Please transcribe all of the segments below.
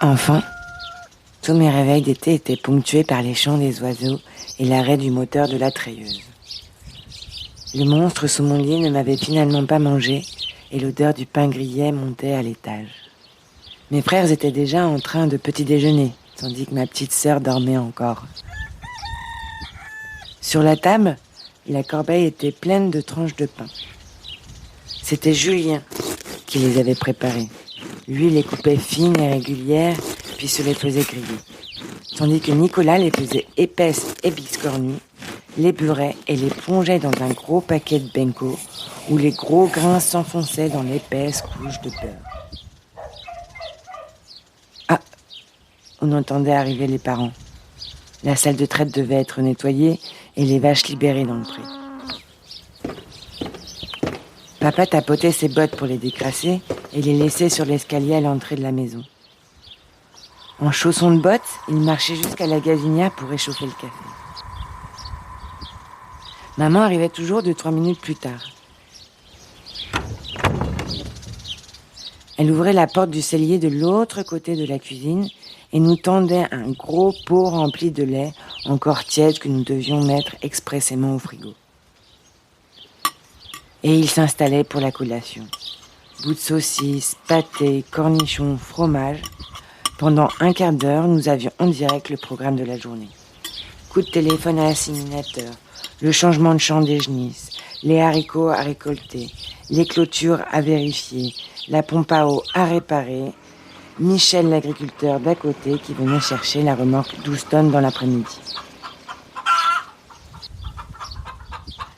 Enfant, tous mes réveils d'été étaient ponctués par les chants des oiseaux et l'arrêt du moteur de la treilleuse. Le monstre sous mon lit ne m'avait finalement pas mangé et l'odeur du pain grillé montait à l'étage. Mes frères étaient déjà en train de petit déjeuner, tandis que ma petite sœur dormait encore. Sur la table, la corbeille était pleine de tranches de pain. C'était Julien qui les avait préparées. Lui les coupait fines et régulières, puis se les faisait griller. Tandis que Nicolas les faisait épaisses et biscornues, les beurrait et les plongeait dans un gros paquet de benko où les gros grains s'enfonçaient dans l'épaisse couche de beurre. Ah, on entendait arriver les parents. La salle de traite devait être nettoyée et les vaches libérées dans le pré. Papa tapotait ses bottes pour les décrasser et les laissait sur l'escalier à l'entrée de la maison. En chaussons de bottes, il marchait jusqu'à la gazinière pour réchauffer le café. Maman arrivait toujours 2-3 minutes plus tard. Elle ouvrait la porte du cellier de l'autre côté de la cuisine et nous tendait un gros pot rempli de lait encore tiède que nous devions mettre expressément au frigo. Et il s'installait pour la collation. Bout de saucisse, pâté, cornichons, fromage. Pendant un quart d'heure, nous avions en direct le programme de la journée. Coup de téléphone à l'asséminateur, le changement de champ des genisses, les haricots à récolter, les clôtures à vérifier, la pompe à eau à réparer, Michel l'agriculteur d'à côté qui venait chercher la remorque 12 tonnes dans l'après-midi.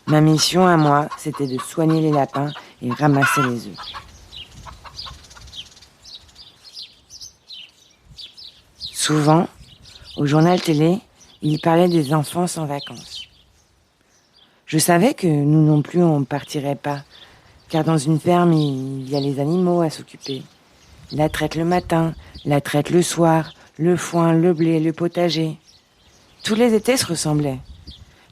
Ma mission à moi, c'était de soigner les lapins et ramasser les œufs. Souvent, au journal télé, il parlait des enfants sans vacances. Je savais que nous non plus on ne partirait pas, car dans une ferme, il y a les animaux à s'occuper. La traite le matin, la traite le soir, le foin, le blé, le potager. Tous les étés se ressemblaient.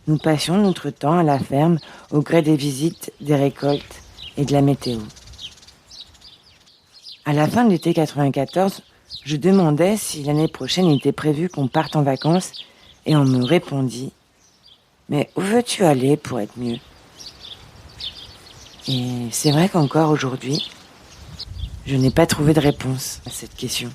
Nous passions notre temps à la ferme au gré des visites, des récoltes et de la météo. À la fin de l'été 94, je demandais si l'année prochaine il était prévu qu'on parte en vacances et on me répondit « Mais où veux-tu aller pour être mieux ?» Et c'est vrai qu'encore aujourd'hui, je n'ai pas trouvé de réponse à cette question.